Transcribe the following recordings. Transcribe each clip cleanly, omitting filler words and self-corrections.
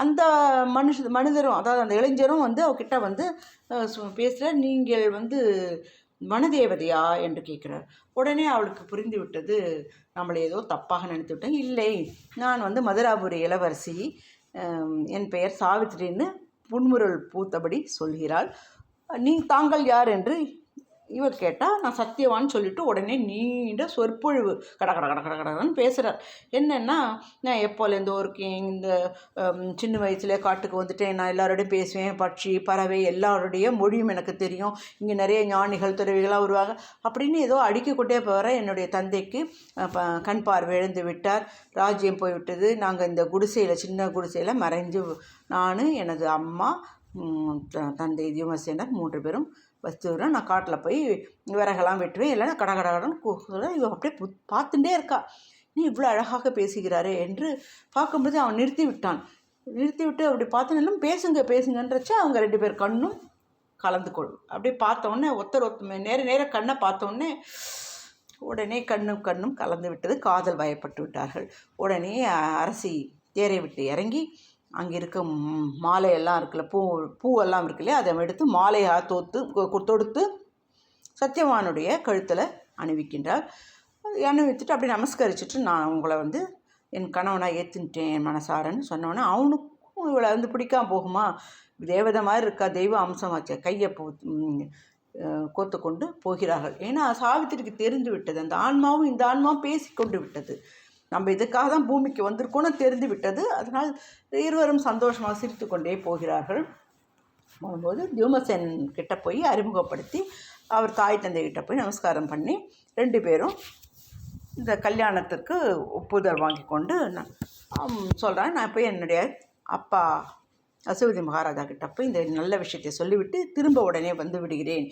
அந்த மனிதரும், அதாவது அந்த இளைஞரும் வந்து அவகிட்ட வந்து பேசுகிற, நீங்கள் வந்து வனதேவதையா என்று கேட்குறார். உடனே அவளுக்கு புரிந்து விட்டது, நம்மளை ஏதோ தப்பாக நினைத்து விட்டேன். இல்லை, நான் வந்து மதுராபுரி இளவரசி, என் பெயர் சாவித்திரின்னு புன்முறுவல் பூத்தபடி சொல்கிறாள். தாங்கள் யார் என்று இவர் கேட்டால், நான் சத்தியவான்னு சொல்லிவிட்டு உடனே நீண்ட சொற்பொழிவு கடன்னு பேசுகிறார். என்னென்னா, நான் எப்போலேருந்து இந்த சின்ன வயசுலேயே காட்டுக்கு வந்துட்டேன், நான் எல்லாரோடையும் பேசுவேன், பட்சி பறவை எல்லாருடைய மொழியும் எனக்கு தெரியும், இங்கே நிறைய ஞானிகள் துறவிகளாக வருவாங்க அப்படின்னு ஏதோ அடுக்கிக்கொண்டே போகிற. என்னுடைய தந்தைக்கு கண் பார்வை இழந்து விட்டார், ராஜ்யம் போய்விட்டது, நாங்கள் இந்த குடிசையில், சின்ன குடிசையில் மறைஞ்சு, நான், எனது அம்மா, தந்தை தியூமசேனர் 3 பேரும் வச்சுக்கிறேன். நான் காட்டில் போய் விறகெல்லாம் வெட்டுவேன், இல்லைன்னா கடகடன்னு இவன் அப்படியே பார்த்துட்டே இருக்கா. நீ இவ்வளோ அழகாக பேசுகிறாரே என்று பார்க்கும்போது அவன் நிறுத்தி விட்டு அப்படி பார்த்தனாலும் பேசுங்கன்றச்சு அவங்க 2 பேர் கண்ணும் கலந்து கொள்ளும். அப்படியே பார்த்தோன்னே ஒருத்தர் நேர கண்ணை பார்த்தோன்னே உடனே கண்ணும் கலந்து விட்டது, காதல் வயப்பட்டு விட்டார்கள். உடனே அரசி தேரை விட்டு இறங்கி அங்கே இருக்க மாலையெல்லாம் இருக்குல்ல, பூவெல்லாம் இருக்கு இல்லையா, அதை எடுத்து மாலையாக தொடுத்து சத்தியவானுடைய கழுத்தில் அணிவிக்கின்றார். அணிவித்துட்டு அப்படி நமஸ்கரிச்சுட்டு, நான் உங்களை வந்து என் கணவனாக ஏற்றுட்டேன் மனசாரன்னு சொன்னோன்னே, அவனுக்கும் இவளை வந்து பிடிக்காம போகுமா, தேவதை மாதிரி இருக்கா, தெய்வ அம்சமாச்சு, கையை கோத்து கொண்டு போகிறார்கள். ஏன்னா சாவித்திரிக்கு தெரிந்து விட்டது, அந்த ஆன்மாவும் இந்த ஆன்மாவும் பேசி கொண்டு விட்டது, நம்ம இதுக்காக தான் பூமிக்கு வந்திருக்கோன்னு தெரிந்து விட்டது. அதனால் இருவரும் சந்தோஷமாக சிரித்து கொண்டே போகிறார்கள். போகும்போது தியூமசேன் கிட்ட போய் அறிமுகப்படுத்தி அவர் தாய் தந்தைகிட்ட போய் நமஸ்காரம் பண்ணி 2 பேரும் இந்த கல்யாணத்திற்கு ஒப்புதல் வாங்கி கொண்டு சொல்கிறேன். நான் போய் என்னுடைய அப்பா அசுவதி மகாராஜா கிட்ட போய் இந்த நல்ல விஷயத்தை சொல்லிவிட்டு திரும்ப உடனே வந்து விடுகிறேன்,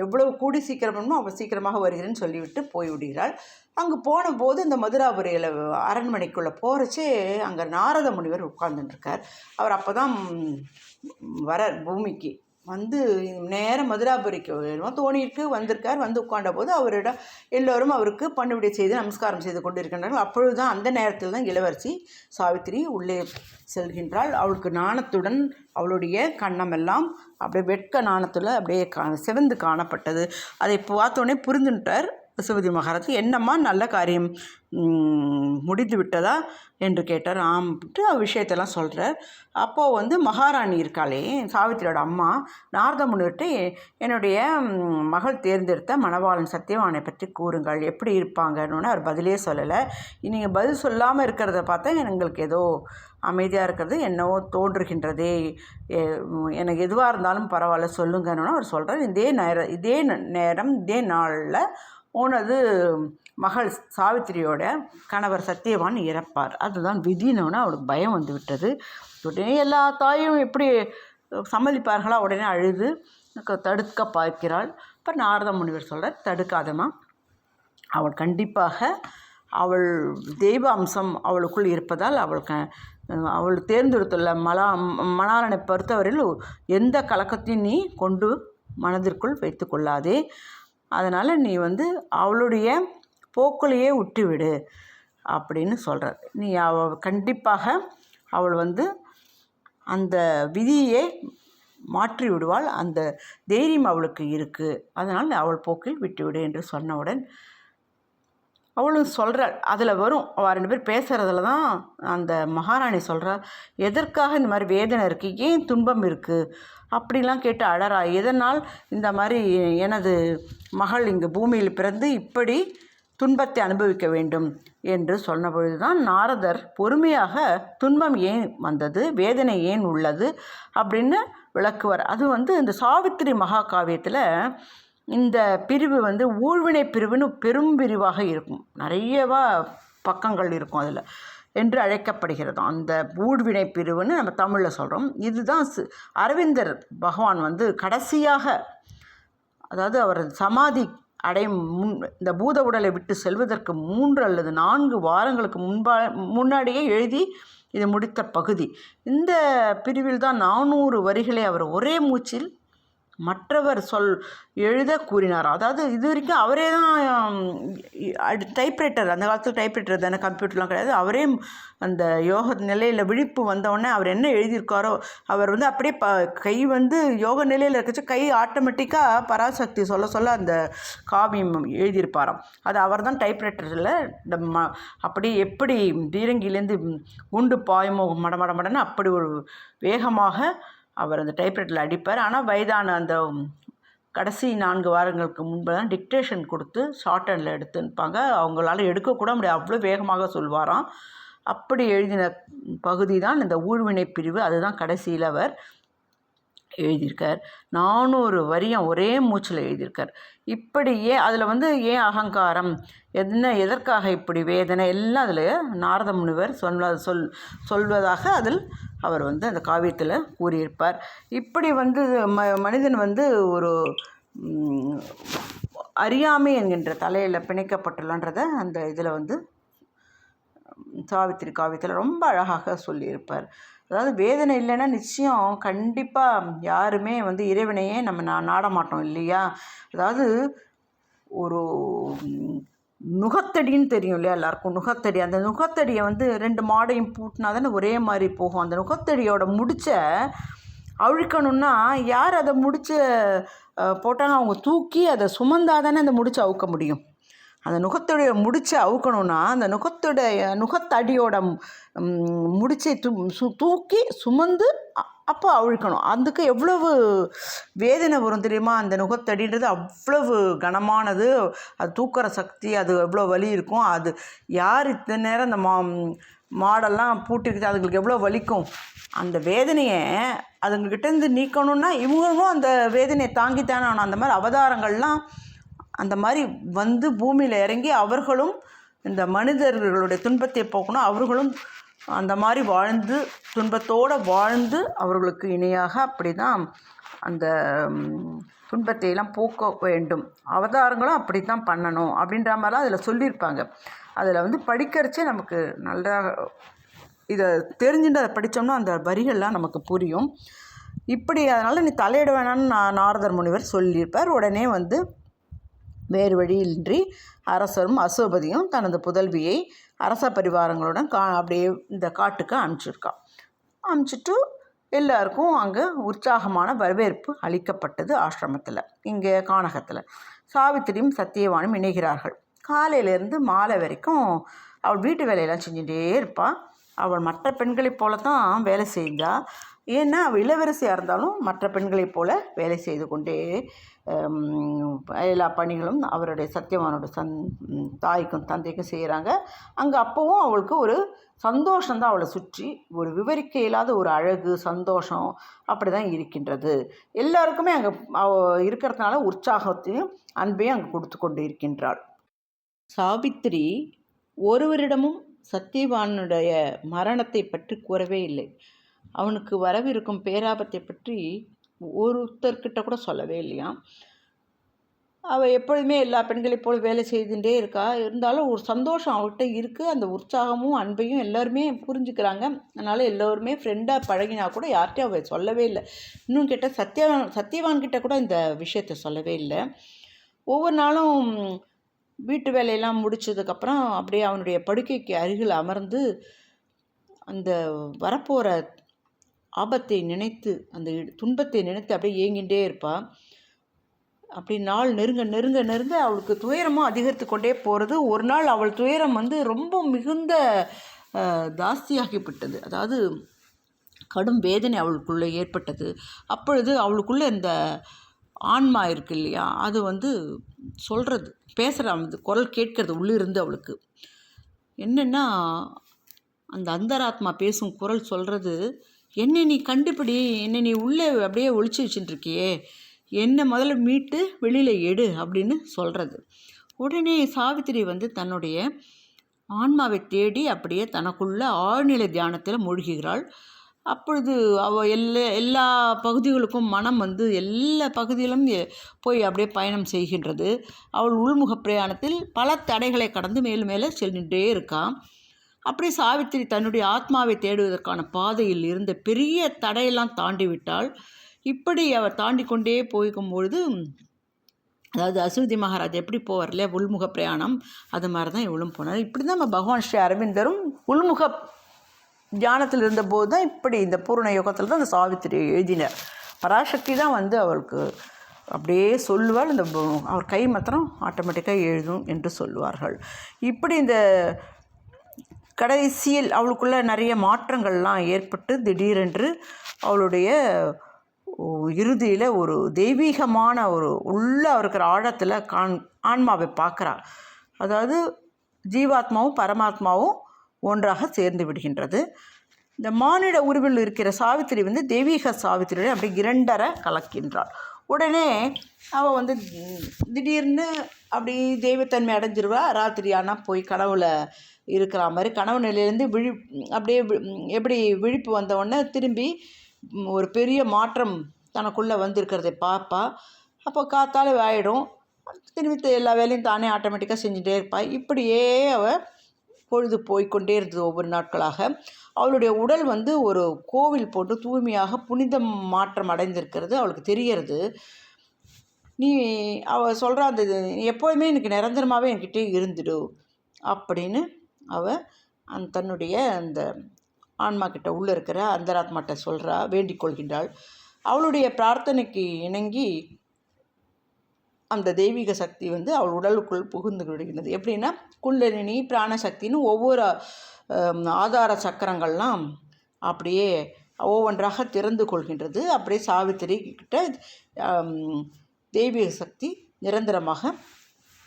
எவ்வளவு கூடி சீக்கிரமோ அவள் சீக்கிரமாக வருகிறேன்னு சொல்லிவிட்டு போய்விடுகிறாள். அங்கே போன போது இந்த மதுராபுரியில் அரண்மனைக்குள்ளே போகிறச்சே அங்கே நாரத முனிவர் உட்கார்ந்துட்டுருக்கார். அவர் அப்போ தான் பூமிக்கு வந்து நேரம் மதுராபுரிக்கு தோணியிருக்கு வந்திருக்கார். வந்து உட்காண்ட போது அவரிடம் எல்லோரும் அவருக்கு பணிவிடை செய்து நமஸ்காரம் செய்து கொண்டு இருக்கின்றார்கள். அப்பொழுது தான் அந்த நேரத்தில் தான் இளவரசி சாவித்திரி உள்ளே செல்கின்றாள். அவளுக்கு நாணத்துடன் அவளுடைய கண்ணமெல்லாம் அப்படியே வெட்க நாணத்தில் அப்படியே சிவந்து காணப்பட்டது. அதை பார்த்தோன்னே புரிந்துட்டார் பசுபதி மகாராஜ். என்னம்மா, நல்ல காரியம் முடிந்து விட்டதா என்று கேட்டார். ஆம்ட்டு விஷயத்தெல்லாம் சொல்கிறார். அப்போது வந்து மகாராணி இருக்காளே, சாவித்திரியோட அம்மா, நாரத முனிவர்கிட்ட என்னுடைய மகள் தேர்ந்தெடுத்த மணவாளன் சத்தியவானை பற்றி கூறுங்கள், எப்படி இருப்பாங்கன்னு அவர் பதிலே சொல்லலை. நீங்கள் பதில் சொல்லாமல் இருக்கிறத பார்த்தா எங்களுக்கு ஏதோ அமைதியாக இருக்கிறது என்னவோ தோன்றுகின்றதே, எனக்கு எதுவாக இருந்தாலும் பரவாயில்ல சொல்லுங்கன்னு அவர் சொல்கிறார். இதே நேரம் இதே நாளில் உனது மகள் சாவித்திரியோட கணவர் சத்தியவான் இறப்பார், அதுதான் விதினோன்னு அவளுக்கு பயம் வந்து விட்டது. உடனே எல்லா தாயும் எப்படி சம்மதிப்பார்களா, உடனே அழுது தடுக்க பார்க்கிறாள். இப்போ நாரத முனிவர் சொல்கிறார், தடுக்காதமா, அவள் கண்டிப்பாக அவள் தெய்வ அம்சம் அவளுக்குள் இருப்பதால் அவள் தேர்ந்தெடுத்துள்ள மணாளனை பொறுத்தவரையில் எந்த கலக்கத்தையும் நீ கொண்டு மனதிற்குள் வைத்து கொள்ளாதே, அதனால் நீ வந்து அவளுடைய போக்குலையே விட்டுவிடு அப்படின்னு சொல்கிறார். நீ கண்டிப்பாக அவள் வந்து அந்த விதியை மாற்றி விடுவாள், அந்த தைரியம் அவளுக்கு இருக்குது, அதனால் அவள் போக்கில் விட்டுவிடு என்று சொன்னவுடன் அவளும் சொல்கிறாள். அதில் வரும் அவள் 2 பேர் பேசுகிறதுல தான் அந்த மகாராணி சொல்கிறாள், எதற்காக இந்த மாதிரி வேதனை இருக்குது, ஏன் துன்பம் இருக்குது அப்படிலாம் கேட்டு அழறா, எதனால் இந்த மாதிரி எனது மகள் இங்கு பூமியில் பிறந்து இப்படி துன்பத்தை அனுபவிக்க வேண்டும் என்று சொன்ன பொழுது தான் நாரதர் பொறுமையாக துன்பம் ஏன் வந்தது, வேதனை ஏன் உள்ளது அப்படின்னு விளக்குவார். அது வந்து இந்த சாவித்திரி மகாகாவியத்தில் இந்த பிரிவு வந்து ஊழ்வினை பிரிவுன்னு பெரும் பிரிவாக இருக்கும், நிறையவா பக்கங்கள் இருக்கும் அதில் என்று அழைக்கப்படுகிறது. அந்த ஊழ்வினை பிரிவுன்னு நம்ம தமிழில் சொல்கிறோம். இதுதான் அரவிந்தர் பகவான் வந்து கடைசியாக, அதாவது அவர் சமாதி அடையும் இந்த பூத உடலை விட்டு செல்வதற்கு 3 அல்லது 4 வாரங்களுக்கு முன்னாடியே எழுதி இது முடித்த பகுதி. இந்த பிரிவில் தான் 400 வரிகளை அவர் ஒரே மூச்சில் மற்றவர் எழுத கூறினார். அதாவது இது வரைக்கும் அவரே தான் டைப்ரைட்டர், அந்த காலத்தில் டைப்ரைட்டர் தானே, கம்ப்யூட்டர்லாம் கிடையாது. அவரே அந்த யோக நிலையில் விழிப்பு வந்தவுடனே அவர் என்ன எழுதியிருக்காரோ அவர் வந்து அப்படியே கை வந்து யோக நிலையில் இருக்கச்சு கை ஆட்டோமேட்டிக்காக பராசக்தி சொல்ல அந்த காவியம் எழுதியிருப்பாராம். அது அவர் தான் டைப்ரைட்டரில் அப்படி எப்படி பீரங்கிலேருந்து குண்டு பாயமோ மடன்னு அப்படி ஒரு வேகமாக அவர் அந்த டைப்ரைட்டரில் அடிப்பார். ஆனால் வயதான அந்த கடைசி 4 வாரங்களுக்கு முன்பு தான் டிக்டேஷன் கொடுத்து ஷார்ட் ஹேண்டில் எடுத்துப்பாங்க. அவங்களால எடுக்கக்கூட முடியாது, அவ்வளோ வேகமாக சொல்வாராம். அப்படி எழுதின பகுதி தான் இந்த ஊழ்வினை பிரிவு. அதுதான் கடைசியில் அவர் எழுதியிருக்கார். 400 வரியும் ஒரே மூச்சில் எழுதியிருக்கார். இப்படி அதில் வந்து ஏன் அகங்காரம், எதற்காக இப்படி வேதனை எல்லாம் அதில் நாரத முனிவர் சொல்வதாக அதில் அவர் வந்து அந்த காவியத்தில் கூறியிருப்பார். இப்படி வந்து மனிதன் வந்து ஒரு அறியாமை என்கின்ற தலையில் பிணைக்கப்பட்டுள்ளன்றதை அந்த இதில் வந்து சாவித்திரி காவியத்தில் ரொம்ப அழகாக சொல்லியிருப்பார். அதாவது வேதனை இல்லைன்னா நிச்சயம் கண்டிப்பாக யாருமே வந்து இறைவனையே நம்ம நாட மாட்டோம் இல்லையா. அதாவது ஒரு நுகத்தடின்னு தெரியும் இல்லையா எல்லாருக்கும், நுகத்தடி. அந்த நுகத்தடியை வந்து 2 மாடையும் பூட்டினா தானே ஒரே மாதிரி போகும். அந்த நுகத்தடியோட முடிச்ச அழிக்கணும்னா யார் அதை முடிச்ச போட்டாங்க, அவங்க தூக்கி அதை சுமந்தால் தானே அந்த முடிச்சை அவுக்க முடியும். அந்த நுகத்துடைய முடிச்சை அவுக்கணும்னா அந்த நுகத்தடியோட முடிச்சை தூக்கி சுமந்து அப்போ அவிழ்க்கணும். அதுக்கு எவ்வளவு வேதனை வரும் தெரியுமா. அந்த நுகத்தடின்றது அவ்வளவு கனமானது, அது தூக்குற சக்தி, அது எவ்வளோ வலி இருக்கும். அது யார் இத்தனை நேரம் அந்த மாடெல்லாம் பூட்டிருக்கு அதுங்களுக்கு எவ்வளோ வலிக்கும். அந்த வேதனையை அதுங்கக்கிட்டேருந்து நீக்கணும்னா இவங்களும் அந்த வேதனையை தாங்கித்தானே ஆகணும். அந்த மாதிரி அவதாரங்கள்லாம் அந்த மாதிரி வந்து பூமியில் இறங்கி அவர்களும் இந்த மனிதர்களுடைய துன்பத்தை போக்கணும். அவர்களும் அந்த மாதிரி வாழ்ந்து துன்பத்தோடு வாழ்ந்து அவர்களுக்கு இணையாக அப்படி தான் அந்த துன்பத்தையெல்லாம் போக்க வேண்டும். அவதாரங்களும் அப்படி தான் பண்ணணும் அப்படின்ற மாதிரிலாம் அதில் சொல்லியிருப்பாங்க. அதில் வந்து படிக்கிறச்சே நமக்கு நல்லா இதை தெரிஞ்சுட்டு அதை படித்தோம்னா அந்த வரிகள்லாம் நமக்கு புரியும். இப்படி அதனால் நீ தலையிட வேணான்னு நாரதர் முனிவர் சொல்லியிருப்பார். உடனே வந்து வேறு வழியின்றி அரசரும் அசோபதியும் தனது புதல்வியை அரச பரிவாரங்களுடன் அப்படியே இந்த காட்டுக்கு அனுப்பிச்சிட்டு எல்லாருக்கும் அங்கே உற்சாகமான வரவேற்பு அளிக்கப்பட்டது. ஆசிரமத்தில் இங்கே கானகத்தில் சாவித்திரியும் சத்தியவானும் இணைகிறார்கள். காலையிலேருந்து மாலை வரைக்கும் அவள் வீட்டு வேலையெல்லாம் செஞ்சுட்டே இருப்பாள். அவள் மற்ற பெண்களைப் போல தான் வேலை செஞ்சாள். ஏன்னா அவள் இளவரசியாக இருந்தாலும் மற்ற பெண்களைப் போல வேலை செய்து கொண்டே எல்லா பணிகளும் அவருடைய சத்தியவானோட தாய்க்கும் தந்தைக்கும் செய்கிறாங்க. அங்கே அப்போவும் அவளுக்கு ஒரு சந்தோஷம்தான் அவளை சுற்றி, ஒரு விவரிக்க இல்லாத ஒரு அழகு சந்தோஷம் அப்படி தான் இருக்கின்றது. எல்லாருக்குமே அங்கே இருக்கிறதுனால உற்சாகத்தையும் அன்பையும் அங்கே கொடுத்து கொண்டு இருக்கின்றாள். சாவித்திரி ஒருவரிடமும் சத்தியவானுடைய மரணத்தை பற்றி கூறவே இல்லை. அவனுக்கு வரவிருக்கும் பேராபத்தை பற்றி ஒருத்தர்கிட்ட கூட சொல்லவே இல்லையா. அவள் எப்பொழுதுமே எல்லா பெண்களைப் போல் வேலை செய்துட்டே இருக்கா. இருந்தாலும் ஒரு சந்தோஷம் அவள்கிட்ட இருக்குது. அந்த உற்சாகமும் அன்பையும் எல்லாருமே புரிஞ்சுக்கிறாங்க. அதனால் எல்லோருமே ஃப்ரெண்டாக பழகினா கூட யார்கிட்டையும் அவள் சொல்லவே இல்லை. இன்னும் கேட்டால் சத்தியவான்கிட்ட கூட இந்த விஷயத்தை சொல்லவே இல்லை. ஒவ்வொரு நாளும் வீட்டு வேலையெல்லாம் முடித்ததுக்கப்புறம் அப்படியே அவனுடைய படுக்கைக்கு அருகில் அமர்ந்து அந்த வரப்போகிற ஆபத்தை நினைத்து அந்த துன்பத்தை நினைத்து அப்படியே ஏங்கின்றே இருப்பாள். அப்படி நாள் நெருங்க அவளுக்கு துயரமும் அதிகரித்து கொண்டே போகிறது. ஒரு நாள் அவள் துயரம் வந்து ரொம்ப மிகுந்த ஜாஸ்தியாகிவிட்டது. அதாவது கடும் வேதனை அவளுக்குள்ளே ஏற்பட்டது. அப்பொழுது அவளுக்குள்ளே இந்த ஆன்மா இருக்கு இல்லையா, அது வந்து சொல்கிறது, பேசுகிற அந்த குரல் கேட்கறது உள்ளிருந்து அவளுக்கு. என்னென்னா அந்த அந்தராத்மா பேசும் குரல் சொல்கிறது, என்னை நீ கண்டுபிடி, என்னை நீ உள்ளே அப்படியே ஒழிச்சு வச்சுட்டுருக்கியே, என்னை முதல்ல மீட்டு வெளியில் எடு அப்படின்னு சொல்கிறது. உடனே சாவித்திரி வந்து தன்னுடைய ஆன்மாவை தேடி அப்படியே தனக்குள்ள ஆழ்நிலை தியானத்தில் மூழ்கிறாள். அப்பொழுது அவள் எல்லா பகுதிகளுக்கும் மனம் வந்து எல்லா பகுதியிலும் போய் அப்படியே பயணம் செய்கின்றது. அவள் உள்முக பிரயாணத்தில் பல தடைகளை கடந்து மேலும் மேலே செல்லிகிட்டே இருக்கான். அப்படி சாவித்திரி தன்னுடைய ஆத்மாவை தேடுவதற்கான பாதையில் இருந்த பெரிய தடையெல்லாம் தாண்டி விட்டாள். இப்படி அவர் தாண்டி கொண்டே போய்க்கும்பொழுது, அதாவது அசுவதி மகாராஜ் எப்படி போவார் இல்லையா, உள்முக பிரயாணம், அது மாதிரி தான் இவளும் போனார். இப்படி தான் நம்ம பகவான் ஸ்ரீ அரவிந்தரும் உள்முக தியானத்தில் இருந்தபோது தான் இப்படி இந்த பூர்ண யோகத்தில் தான் அந்த சாவித்திரியை எழுதினார். பராசக்தி தான் அவளுக்கு அப்படியே சொல்லுவாள், இந்த அவர் கை மாத்திரம் ஆட்டோமேட்டிக்காக எழுதும் என்று சொல்லுவார்கள். இப்படி இந்த கடைசியில் அவளுக்குள்ள நிறைய மாற்றங்கள்லாம் ஏற்பட்டு திடீரென்று அவளுடைய இறுதியில் ஒரு தெய்வீகமான ஒரு உள்ளே இருக்கிற ஆழத்தில் ஆன்மாவை பார்க்குறா. அதாவது ஜீவாத்மாவும் பரமாத்மாவும் ஒன்றாக சேர்ந்து விடுகின்றது. இந்த மானிட உருவில் இருக்கிற சாவித்திரி தெய்வீக சாவித்திரியோட அப்படி இரண்டரை கலக்கின்றாள். உடனே அவள் திடீர்னு அப்படி தெய்வத்தன்மை அடைஞ்சிருவா. ராத்திரி ஆனால் போய் கனவுல இருக்கிற மாதிரி கனவு நிலையிலேருந்து அப்படியே எப்படி விழிப்பு வந்தவுடனே திரும்பி ஒரு பெரிய மாற்றம் தனக்குள்ளே வந்திருக்கிறதை பார்ப்பா. அப்போ காத்தால ஆகிடும், திரும்பி எல்லா வேலையும் தானே ஆட்டோமேட்டிக்காக செஞ்சுட்டே இருப்பாள். இப்படியே அவள் பொழுது போய்கொண்டே இருந்தது ஒவ்வொரு நாட்களாக. அவளுடைய உடல் ஒரு கோவில் போட்டு தூய்மையாக புனிதம் மாற்றம் அடைந்திருக்கிறது அவளுக்கு தெரியறது. அவள் சொல்கிறா, அந்த எப்போதுமே எனக்கு நிரந்தரமாகவே என்கிட்டே இருந்துடு அப்படின்னு அவள் தன்னுடைய அந்த ஆன்மா கிட்ட உள்ளே இருக்கிற அந்தராத்மாட்ட சொல்கிறா, வேண்டிக் கொள்கின்றாள். அவளுடைய பிரார்த்தனைக்கு இணங்கி அந்த தெய்வீக சக்தி அவள் உடலுக்குள் புகுந்து விடுகின்றது. எப்படின்னா, குண்டலினி பிராணசக்தின்னு ஒவ்வொரு ஆதார சக்கரங்கள்லாம் அப்படியே ஒவ்வொன்றாக திறந்து கொள்கின்றது. அப்படியே சாவித்திரி கிட்ட தெய்வீக சக்தி நிரந்தரமாக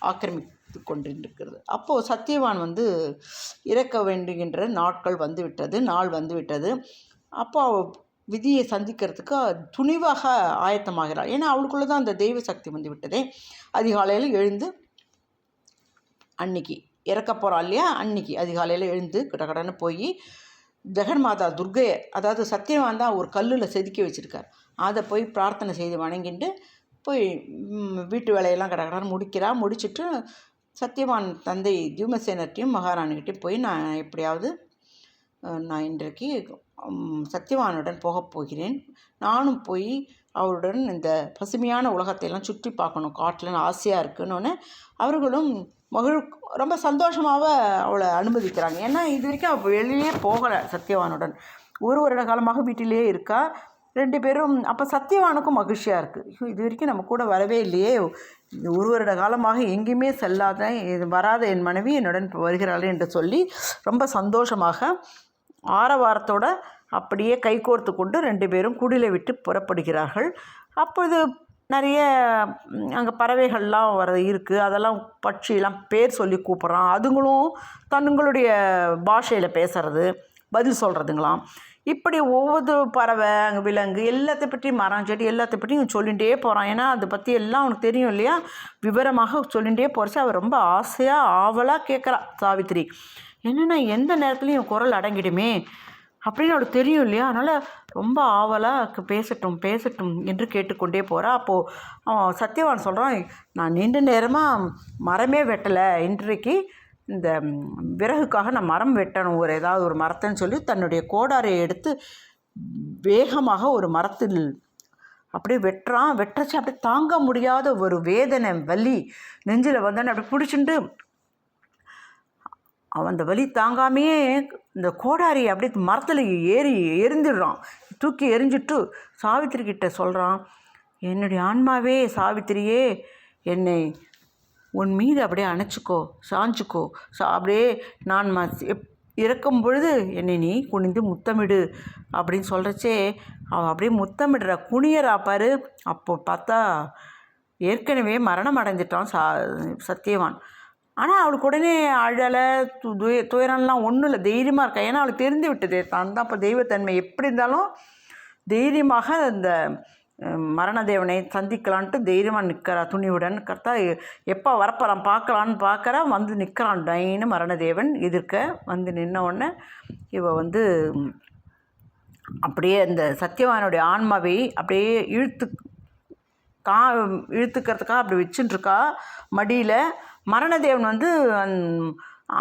ஆக்கிரமித்து கொண்டிருக்கிறது. அப்போது சத்தியவான் இறக்க வேண்டுகின்ற நாள் வந்துவிட்டது. அப்போ விதியை சந்திக்கிறதுக்கு துணிவாக ஆயத்தமாகிறாள். ஏன்னா அவளுக்குள்ளே தான் அந்த தெய்வ சக்தி விட்டதே. அதிகாலையில் எழுந்து அன்னைக்கு இறக்க போகிறாள் இல்லையா, அன்னைக்கு அதிகாலையில் எழுந்து கடன்னு போய் ஜெகன்மாதா துர்க்கையை, அதாவது சத்தியவான் தான் ஒரு கல்லில் செதுக்கி வச்சுருக்கார், அதை போய் பிரார்த்தனை செய்து வணங்கிட்டு போய் வீட்டு வேலையெல்லாம் கடன்னு முடிச்சுட்டு சத்தியவான் தந்தை தியூமசேனர்ட்டையும் மகாராணிகிட்டையும் போய் நான் இன்றைக்கு சத்தியவானுடன் போகப் போகிறேன், நானும் போய் அவருடன் இந்த பசுமையான உலகத்தையெல்லாம் சுற்றி பார்க்கணும், காட்டில் ஆசையாக இருக்குன்னு அவர்களும் ரொம்ப சந்தோஷமாக அவளை அனுமதிக்கிறாங்க. ஏன்னா இது வரைக்கும் அவள் வெளியே போகலை சத்தியவானுடன், ஒரு வருட காலமாக வீட்டிலேயே இருக்கா. 2 பேரும் அப்போ சத்தியவானுக்கும் மகிழ்ச்சியாக இருக்குது, இது வரைக்கும் நம்ம கூட வரவே இல்லையே, ஒரு வருட காலமாக எங்கேயுமே வராத என் மனைவி என்னுடன் வருகிறாளே என்று சொல்லி ரொம்ப சந்தோஷமாக ஆரவாரத்தோடு அப்படியே கைகோர்த்து கொண்டு 2 பேரும் குடிலை விட்டு புறப்படுகிறார்கள். அப்போது நிறைய அங்கே பறவைகள்லாம் இருக்குது, அதெல்லாம் பட்சியெல்லாம் பேர் சொல்லி கூப்பிட்றான். அதுங்களும் தங்களுடைய பாஷையில் பேசுகிறது, பதில் சொல்கிறதுங்களாம். இப்படி ஒவ்வொரு பறவை, அங்கே விலங்கு எல்லாத்தை பற்றியும், மரம் செடி எல்லாத்தை பற்றியும் சொல்லிகிட்டே போகிறான். ஏன்னா அதை பற்றி எல்லாம் அவனுக்கு தெரியும் இல்லையா, விவரமாக சொல்லிகிட்டே போகிறச்சு. அவள் ரொம்ப ஆசையாக ஆவலாக கேட்குறா சாவித்திரி, என்னென்னா எந்த நேரத்துலையும் குரல் அடங்கிடுமே அப்படின்னு அவளுக்கு தெரியும் இல்லையா, அதனால் ரொம்ப ஆவலாக பேசட்டும் என்று கேட்டுக்கொண்டே போகிறா. அப்போது அவன் சத்தியவான் சொல்கிறான், நான் நீண்ட நேரமாக மரமே வெட்டலை, இன்றைக்கு இந்த விறகுக்காக நான் மரம் வெட்டணும், ஏதாவது ஒரு மரத்தைன்னு சொல்லி தன்னுடைய கோடாரியை எடுத்து வேகமாக ஒரு மரத்தில் அப்படியே வெட்டுறச்சு அப்படியே தாங்க முடியாத ஒரு வேதனை வலி நெஞ்சில் அப்படி பிடிச்சிட்டு அவன் அந்த வலி தாங்காமையே இந்த கோடாரியை அப்படியே மரத்தில் எரிஞ்சிடுறான். தூக்கி எரிஞ்சிட்டு சாவித்திரி கிட்ட சொல்கிறான், என்னுடைய ஆன்மாவே சாவித்திரியே, என்னை உன் மீது அப்படியே சாஞ்சிக்கோ, அப்படியே நான் இறக்கும் பொழுது என்னை நீ குனிந்து முத்தமிடு அப்படின்னு சொல்கிறச்சே அவள் அப்படியே முத்தமிடுற குனியரா பாரு. அப்போ பார்த்தா ஏற்கனவே மரணம் அடைஞ்சிட்டான் சத்தியவான். ஆனால் அவளுக்கு உடனே அழலை துயரம்லாம் ஒன்றும் இல்லை, தைரியமாக இருக்கா. ஏன்னா அவளுக்கு தெரிந்து விட்டது தான் இப்போ தெய்வத்தன்மை எப்படி இருந்தாலும் தைரியமாக இந்த மரணதேவனை சந்திக்கலான்ட்டு தைரியமாக நிற்கிறா துணிவுடன். கரெக்டா எப்போ வரப்போகிறான் பார்க்கலான்னு நிற்கிறான். டைன்னு மரணதேவன் எதிர்க்க நின்ன உடனே இவ அப்படியே அந்த சத்தியவானுடைய ஆன்மாவை அப்படியே இழுத்துக்கிறதுக்காக அப்படி வச்சுட்டுருக்கா மடியில். மரணதேவன்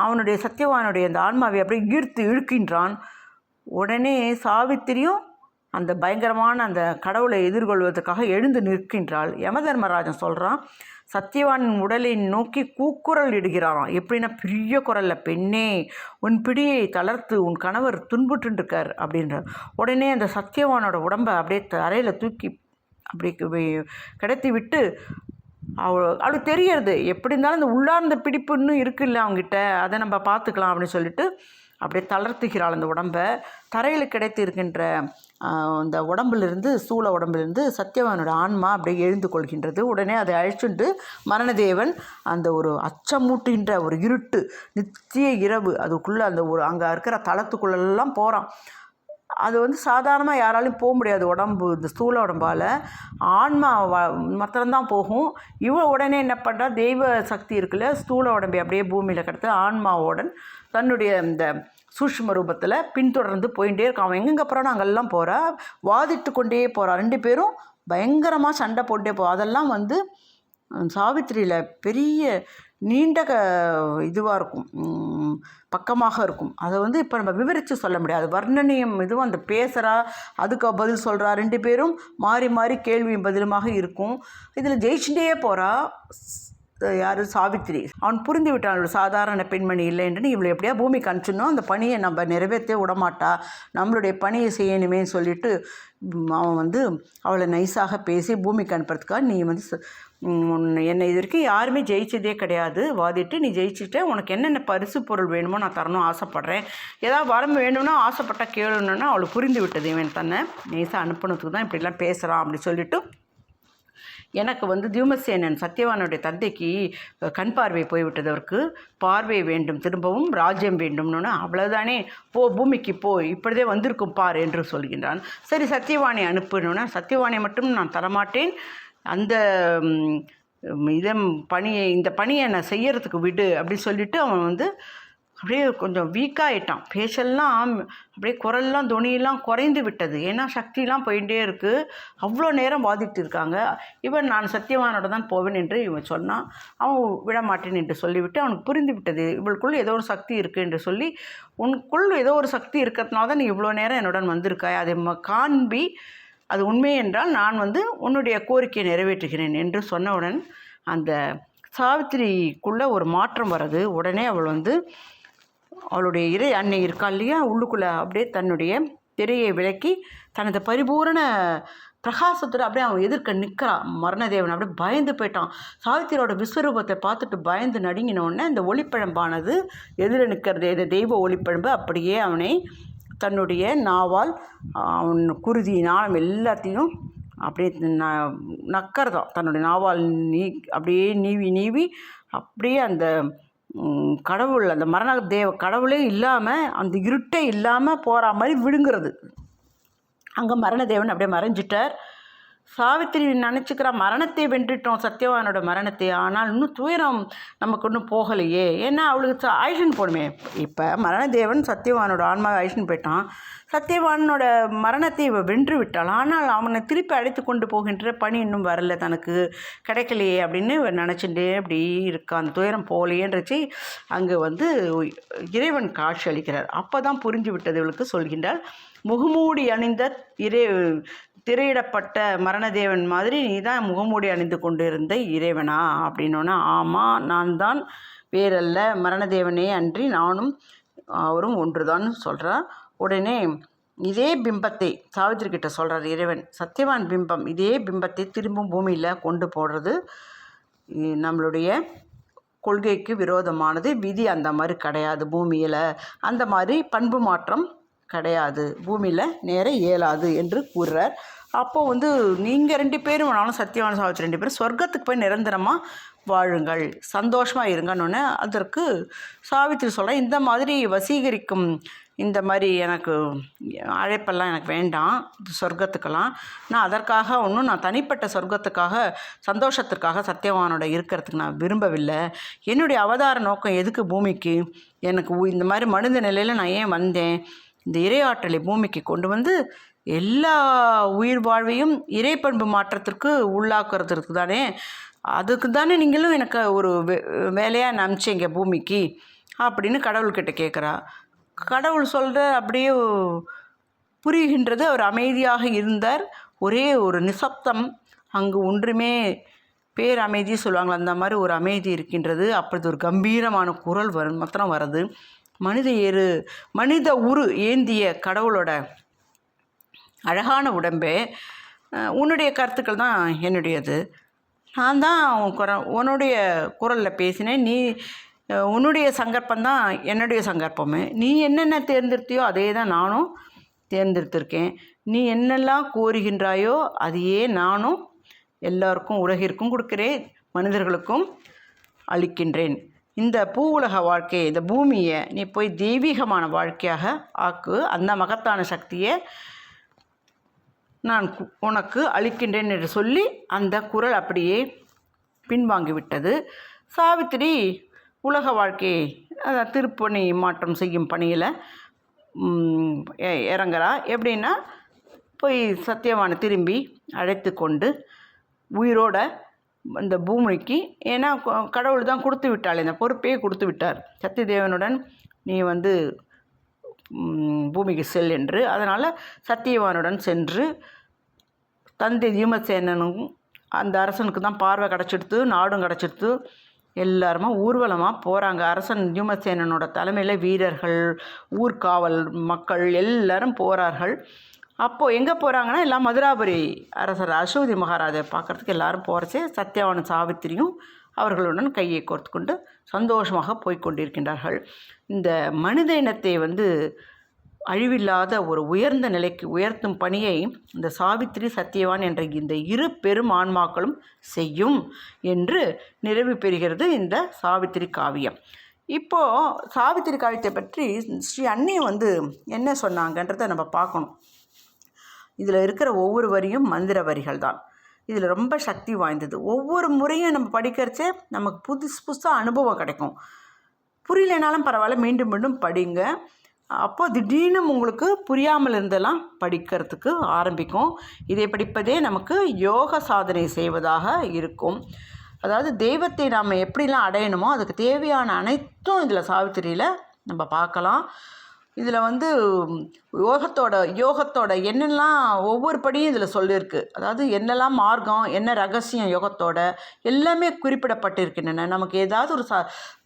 அவனுடைய சத்தியவானுடைய அந்த ஆன்மாவை அப்படியே இழுக்கின்றான். உடனே சாவித்திரியும் அந்த பயங்கரமான அந்த கடவுளை எதிர்கொள்வதற்காக எழுந்து நிற்கின்றாள். யமதர்மராஜன் சொல்கிறான், சத்தியவானின் உடலை நோக்கி கூக்குரல் இடுகிறாராம். எப்படின்னா பெரிய குரலில், பெண்ணே உன் பிடியை தளர்த்து, உன் கணவர் துன்புற்றுருக்கார் அப்படின்றார். உடனே அந்த சத்தியவானோட உடம்பை அப்படியே தரையில் தூக்கி அப்படி கிடத்தி விட்டு அவளுக்கு தெரியறது எப்படி இருந்தாலும் அந்த உள்ளார்ந்த பிடிப்பு இன்னும் இருக்குல்ல அவங்ககிட்ட, அதை நம்ம பார்த்துக்கலாம் அப்படின்னு சொல்லிட்டு அப்படியே தளர்த்துகிறாள் அந்த உடம்பை. தரையில் கிடைத்து இருக்கின்ற அந்த உடம்புலேருந்து, சூழ உடம்புலேருந்து சத்தியவானோட ஆன்மா அப்படியே எழுந்து கொள்கின்றது. உடனே அதை அழிச்சுட்டு மரணதேவன் அந்த ஒரு அச்சமூட்டுகின்ற ஒரு இருட்டு, நித்திய இரவு, அதுக்குள்ளே அந்த ஒரு அங்கே இருக்கிற தளத்துக்குள்ளெல்லாம் போகிறான். அது சாதாரணமாக யாராலையும் போக முடியாது. உடம்பு இந்த ஸ்தூல உடம்பால் ஆன்மா மாத்திரம்தான் போகும். இவன் உடனே என்ன பண்ணுறா, தெய்வ சக்தி இருக்குல்ல, ஸ்தூல உடம்பை அப்படியே பூமியில் கிடத்து ஆன்மாவோடன் தன்னுடைய இந்த சூஷ்ம ரூபத்தில் பின்தொடர்ந்து போயிட்டே இருக்கான். அவன் எங்கெங்கே போகிறானோ அங்கெல்லாம் போகிறா, வாதிட்டு கொண்டே போகிறான். 2 பேரும் பயங்கரமாக சண்டை போட்டே அதெல்லாம் சாவித்திரியில் பெரிய நீண்ட இதுவாக இருக்கும், பக்கமாக இருக்கும். அதை இப்போ நம்ம விவரித்து சொல்ல முடியாது. வர்ணனையும் இதுவும் அந்த பேசுகிறா, அதுக்கு பதில் சொல்கிறா, 2 பேரும் மாறி மாறி கேள்வியும் பதிலுமாக இருக்கும். இதில் ஜெயிச்சுட்டே போகிறா யார், சாவித்திரி. அவன் புரிந்து விட்டான் அவள் சாதாரண பெண்மணி இல்லைன்னு. இவளை எப்படியா பூமிக்கு அனுப்பிச்சிடணும், அந்த பணியை நம்ம நிறைவேற்றே விடமாட்டா, நம்மளுடைய பணியை செய்யணுமே சொல்லிட்டு அவன் அவளை நைஸாக பேசி பூமிக்கு அனுப்புறதுக்காக, நீ என்னை இது வரைக்கும் யாருமே ஜெயிச்சதே கிடையாது, வாதிட்டு நீ ஜெயிச்சுட்ட, உனக்கு என்னென்ன பரிசு பொருள் வேணுமோ நான் தரணும் ஆசைப்பட்றேன், ஏதாவது வரம் வேணும்னா ஆசைப்பட்டா கேளுன்னா அவளுக்கு புரிந்து விட்டது இவன் தன்னை நைஸாக அனுப்பினதுக்கு தான் இப்படிலாம் பேசுகிறான் அப்படி சொல்லிவிட்டு, எனக்கு தியூமசேனன் சத்தியவானுடைய தந்தைக்கு கண் பார்வை போய்விட்டது, அவருக்கு பார்வை வேண்டும், திரும்பவும் ராஜ்யம் வேண்டும்னு. அவ்வளோதானே, போ பூமிக்கு போ, இப்படிதே வந்திருக்கும் பார் என்று சொல்கின்றான். சரி சத்தியவானை அனுப்புனா, சத்தியவானை மட்டும் நான் தரமாட்டேன், அந்த இந்த பணியை நான் செய்யறதுக்கு விடு அப்படி சொல்லிவிட்டு அவன் அப்படியே கொஞ்சம் வீக்காகிட்டான். பேச்செல்லாம் அப்படியே குரல்லாம் துணியெல்லாம் குறைந்து விட்டது. ஏன்னா சக்திலாம் போயிட்டே இருக்குது. அவ்வளோ நேரம் வாதிட்டு இருக்காங்க. இவன் நான் சத்தியவானோட தான் போவேன் என்று இவன் சொன்னான். அவன் விடமாட்டேன் என்று சொல்லிவிட்டு அவனுக்கு புரிந்து விட்டது, இவளுக்குள் ஏதோ ஒரு சக்தி இருக்குது என்று சொல்லி, உனக்குள் ஏதோ ஒரு சக்தி இருக்கிறதுனால தான் நீ இவ்வளோ நேரம் என்னுடன் வந்திருக்காய், அதை காண்பி, அது உண்மை என்றால் நான் உன்னுடைய கோரிக்கையை நிறைவேற்றுகிறேன் என்று சொன்னவுடன் அந்த சாவித்திரிக்குள்ளே ஒரு மாற்றம் வருது. உடனே அவள் அவளுடைய இறை அன்னை இருக்கா இல்லையா, உள்ளுக்குள்ளே அப்படியே தன்னுடைய திரையை விலக்கி தனது பரிபூரண பிரகாசத்தோடு அப்படியே அவன் எதிர்க்க நிற்கிறான். மரணதேவன் அப்படியே பயந்து போயிட்டான். சாவித்திரியோட விஸ்வரூபத்தை பார்த்துட்டு பயந்து நடுங்கினோடனே இந்த ஒளிப்பழம்பானது எதிர நிற்கிறது, இந்த தெய்வ ஒளிப்பழம்பு அப்படியே அவனை தன்னுடைய நாவால் அவன் குருதி நாளம் எல்லாத்தையும் அப்படியே நக்கறதான். தன்னுடைய நாவால் அப்படியே நீவி அப்படியே அந்த கடவுள், அந்த கடவுளே இல்லாமல், அந்த இருட்டே இல்லாமல் போகிற மாதிரி விழுங்குறது. அங்கே மரணதேவன் அப்படியே மறைஞ்சிட்டார். சாவித்திரி நினச்சிக்கிறா, மரணத்தை வென்றுட்டோம், சத்தியவானோட மரணத்தை, ஆனால் இன்னும் துயரம் நமக்கு இன்னும் போகலையே, ஏன்னா அவளுக்கு ஆயுஷன் போகணுமே. இப்போ மரணதேவன் சத்தியவானோட ஆன்மாவை ஆயுஷன் போயிட்டான், சத்தியவானோட மரணத்தை வென்று விட்டாள், ஆனால் அவனை திருப்பி அழைத்து கொண்டு போகின்ற பணி இன்னும் வரல, தனக்கு கிடைக்கலையே அப்படின்னு நினச்சிட்டே அப்படி இருக்கா. அந்த துயரம் போகலையேன்றச்சு அங்கே இறைவன் காட்சி அளிக்கிறார். அப்போ தான் புரிஞ்சு விட்டது இவளுக்கு. சொல்கின்றார், முகமூடி அணிந்த திரையிடப்பட்ட மரணதேவன் மாதிரி நீ தான் முகமூடி அணிந்து கொண்டு இருந்த இறைவனா அப்படின்னோன்னா, ஆமாம் நான் தான், வேறல்ல, மரணதேவனே அன்றி நானும் அவரும் ஒன்றுதான் சொல்கிறார். உடனே இதே பிம்பத்தை சாவித்திரி கிட்ட சொல்கிறார் இறைவன், சத்தியவான் பிம்பம், இதே பிம்பத்தை திரும்பவும் பூமியில் கொண்டு போடுறது நம்மளுடைய கொள்கைக்கு விரோதமானது, விதி அந்த மாதிரி கிடையாது, பூமியில் அந்த மாதிரி பண்பு மாற்றம் கிடையாது, பூமியில் நேர இயலாது என்று கூறுறார். அப்போது நீங்கள் 2 பேரும் வேணாலும் சத்தியவான சாவித்திரி 2 பேரும் சொர்க்கத்துக்கு போய் நிரந்தரமாக வாழுங்கள், சந்தோஷமாக இருங்கன்னு. அதற்கு சாவித்திரி சொல்கிறேன், இந்த மாதிரி வசீகரிக்கும் இந்த மாதிரி எனக்கு அழைப்பெல்லாம் எனக்கு வேண்டாம், சொர்க்கத்துக்கெல்லாம் நான் அதற்காக நான் தனிப்பட்ட சொர்க்கத்துக்காக சந்தோஷத்திற்காக சத்தியவானோட இருக்கிறதுக்கு நான் விரும்பவில்லை. என்னுடைய அவதார நோக்கம் எதுக்கு பூமிக்கு, எனக்கு இந்த மாதிரி மனித நிலையில் நான் ஏன் வந்தேன், இந்த இறையாற்றலை பூமிக்கு கொண்டு எல்லா உயிர் வாழ்வையும் இறைப்பண்பு மாற்றத்திற்கு உள்ளாக்குறதுக்கு தானே, அதுக்கு தானே நீங்களும் எனக்கு ஒரு வேலையாக அனுப்பிச்சிங்க பூமிக்கு அப்படின்னு கடவுள்கிட்ட கேட்குறா. கடவுள் சொல்கிற அப்படியே புரிகின்றது. அவர் அமைதியாக இருந்தார். ஒரே ஒரு நிசப்தம், அங்கு ஒன்றுமே பேரமைதி சொல்லுவாங்களா, அந்த மாதிரி ஒரு அமைதி இருக்கின்றது. அப்பொழுது ஒரு கம்பீரமான குரல் மாத்திரம் வருது. மனித உரு ஏந்திய கடவுளோட அழகான உடம்பே, உன்னுடைய கருத்துக்கள் தான் என்னுடையது. நான் தான் உன்னுடைய குரலில் பேசினேன். உன்னுடைய சங்கற்பந்தான் என்னுடைய சங்கற்பமே. நீ என்னென்ன தேர்ந்தெடுத்தியோ அதே தான் நானும் தேர்ந்தெடுத்திருக்கேன். நீ என்னெல்லாம் கோருகின்றாயோ அதையே நானும் எல்லாருக்கும் உலகிற்கும் கொடுக்கிறேன், மனிதர்களுக்கும் அளிக்கின்றேன். இந்த பூ உலக வாழ்க்கையை, இந்த பூமியை நீ போய் தெய்வீகமான வாழ்க்கையாக ஆக்கு. அந்த மகத்தான சக்தியை நான் உனக்கு அளிக்கின்றேன் என்று சொல்லி அந்த குரல் அப்படியே பின்வாங்கிவிட்டது. சாவித்திரி உலக வாழ்க்கையை திருப்பணி மாற்றம் செய்யும் பணியில் இறங்குறா. எப்படின்னா, போய் சத்தியவானை திரும்பி அழைத்து கொண்டு உயிரோட இந்த பூமிக்கு, ஏன்னா கடவுள் தான் கொடுத்து விட்டாள், இந்த பொறுப்பையே கொடுத்து விட்டார். சத்தியதேவனுடன் நீ பூமிக்கு செல் என்று. அதனால் சத்தியவானுடன் சென்று தந்தை தீமசேனனும் அந்த அரசனுக்கு தான் பார்வை கிடச்சிடுத்து, நாடும் கிடச்சிடுத்து. எல்லாருமா ஊர்வலமாக போகிறாங்க. அரசன் தீமசேனனோட தலைமையில் வீரர்கள், ஊர்காவல் மக்கள் எல்லாரும் போகிறார்கள். அப்போது எங்கே போகிறாங்கன்னா, எல்லாம் மதுராபுரி அரசர் அசோதி மகாராஜை பார்க்குறதுக்கு எல்லோரும் போகிறச்சே சத்தியவான சாவித்திரியும் அவர்களுடன் கையை கோர்த்து கொண்டு சந்தோஷமாக போய்கொண்டிருக்கின்றார்கள். இந்த மனித இனத்தை அழிவில்லாத ஒரு உயர்ந்த நிலைக்கு உயர்த்தும் பணியை இந்த சாவித்திரி சத்தியவான் என்ற இந்த இரு பெரும் ஆன்மாக்களும் செய்யும் என்று நிறைவு பெறுகிறது இந்த சாவித்திரி காவியம். இப்போது சாவித்திரி காவியத்தை பற்றி ஸ்ரீ அன்னி என்ன சொன்னாங்கன்றதை நம்ம பார்க்கணும். இதில் இருக்கிற ஒவ்வொரு வரியும் மந்திர வரிகள் தான். இதில் ரொம்ப சக்தி வாய்ந்தது. ஒவ்வொரு முறையும் நம்ம படிக்கிறச்சே நமக்கு புதுசாக அனுபவம் கிடைக்கும். புரியலைனாலும் பரவாயில்ல, மீண்டும் மீண்டும் படிங்க. அப்போது திடீர்னு உங்களுக்கு புரியாமல் இருந்தெல்லாம் படிக்கிறதுக்கு ஆரம்பிக்கும். இதை படிப்பதே நமக்கு யோக சாதனை செய்வதாக இருக்கும். அதாவது தெய்வத்தை நாம் எப்படிலாம் அடையணுமோ அதுக்கு தேவையான அனைத்தும் இதில் சாவித்திரியில் நம்ம பார்க்கலாம். இதில் யோகத்தோட என்னெல்லாம் ஒவ்வொரு படியும் இதில் சொல்லியிருக்கு. அதாவது என்னெல்லாம் மார்க்கம், என்ன ரகசியம் யோகத்தோட எல்லாமே குறிப்பிடப்பட்டிருக்கின்றன. நமக்கு ஏதாவது ஒரு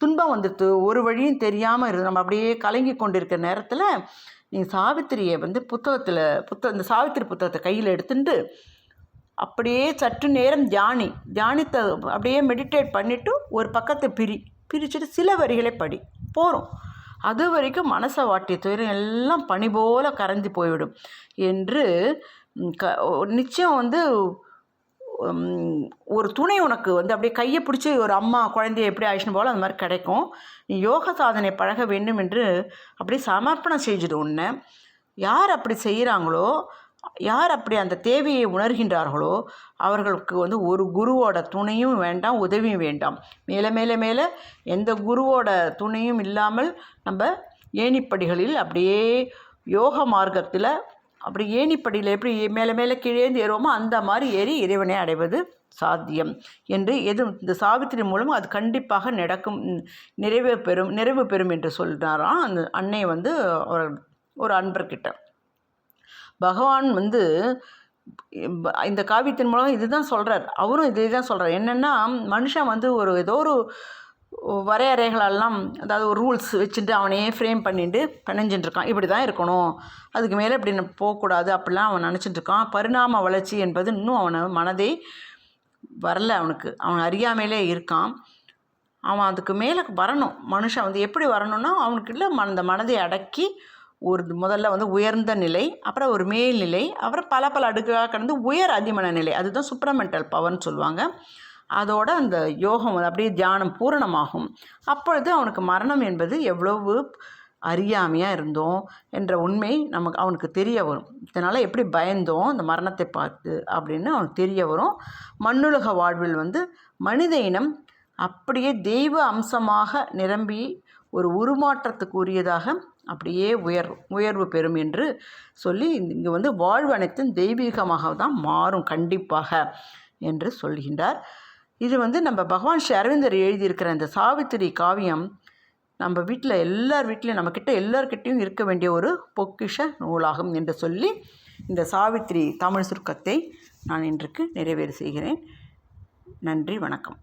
துன்பம் வந்துடுது, ஒரு வழியும் தெரியாமல் நம்ம அப்படியே கலங்கி கொண்டிருக்கிற நேரத்தில் நீங்கள் சாவித்திரியை இந்த சாவித்திரி புத்தகத்தை கையில் எடுத்துட்டு அப்படியே சற்று நேரம் தியானித்த அப்படியே மெடிடேட் பண்ணிவிட்டு ஒரு பக்கத்தை பிரிச்சுட்டு சில வரிகளை படி போகிறோம். அது வரைக்கும் மனசை வாட்டிய துயரம் எல்லாம் பனி போல கரைஞ்சி போய்விடும் என்று நிச்சயம் ஒரு துணை உனக்கு அப்படியே கையை பிடிச்சி ஒரு அம்மா குழந்தைய எப்படி ஆயிடுச்சுன்னு போல் அந்த மாதிரி கிடைக்கும். நீ யோக சாதனை பழக வேண்டும் என்று அப்படியே சமர்ப்பணம் செஞ்சுடு. உன்னை யார் அப்படி செய்கிறாங்களோ, யார் அப்படி அந்த தேவையை உணர்கின்றார்களோ அவர்களுக்கு ஒரு குருவோட துணையும் வேண்டாம், உதவியும் வேண்டாம். மேலே மேலே மேலே எந்த குருவோட துணையும் இல்லாமல் நம்ம ஏணிப்படிகளில் அப்படியே யோக மார்க்கத்தில் அப்படி ஏணிப்படியில் எப்படி மேலே மேலே கீழேந்து ஏறுவோமோ அந்த மாதிரி ஏறி இறைவனை அடைவது சாத்தியம் என்று இந்த சாவித்திரி மூலம் அது கண்டிப்பாக நிறைவு பெறும் என்று சொல்கிறாராம் அந்த அன்னை ஒரு அன்பர்கிட்ட. பகவான் இந்த காவியத்தின் மூலம் இதுதான் சொல்கிறார். அவரும் இதே தான் சொல்கிறார். என்னென்னா, மனுஷன் ஏதோ ஒரு வரையறைகளெல்லாம், அதாவது ஒரு ரூல்ஸ் வச்சுட்டு அவனையே ஃப்ரேம் பண்ணிட்டு பிணைஞ்சிட்டு இருக்கான். இப்படி தான் இருக்கணும், அதுக்கு மேலே இப்படி போகக்கூடாது அப்படிலாம் அவன் நினச்சிட்டு இருக்கான். பரிணாம வளர்ச்சி என்பது இன்னும் அவனை மனதை வரல. அவன் அறியாமையிலே இருக்கான். அவன் அதுக்கு மேலே வரணும். மனுஷன் எப்படி வரணும்னா, அவனுக்கு இல்லை அந்த மனதை அடக்கி முதல்ல உயர்ந்த நிலை, அப்புறம் ஒரு மேல்நிலை, அப்புறம் பல அடுக்காக கடந்து அதிமன நிலை. அதுதான் சுப்ரமெண்டல் பவர்னு சொல்லுவாங்க. அதோட அந்த யோகம் அப்படியே தியானம் பூரணமாகும். அப்பொழுது அவனுக்கு மரணம் என்பது எவ்வளவு அறியாமையாக இருந்தோம் என்ற உண்மை அவனுக்கு தெரிய வரும். இதனால் எப்படி பயந்தோம் இந்த மரணத்தை பார்த்து அப்படின்னு அவனுக்கு தெரிய வரும். மண்ணுலக வாழ்வில் மனித இனம் அப்படியே தெய்வ அம்சமாக நிரம்பி ஒரு உருமாற்றத்துக்கு உரியதாக அப்படியே உயர்வு பெறும் என்று சொல்லி இங்கே வாழ்வு அனைத்தும் தெய்வீகமாக தான் மாறும் கண்டிப்பாக என்று சொல்கின்றார். இது நம்ம பகவான் ஸ்ரீ அரவிந்தர் எழுதியிருக்கிற இந்த சாவித்திரி காவியம் நம்ம வீட்டில் எல்லார் வீட்லேயும் நம்மக்கிட்ட எல்லார்கிட்டையும் இருக்க வேண்டிய ஒரு பொக்கிஷ நூலாகும் என்று சொல்லி இந்த சாவித்திரி தமிழ் சுருக்கத்தை நான் இன்றைக்கு நிறைவேறு செய்கிறேன். நன்றி, வணக்கம்.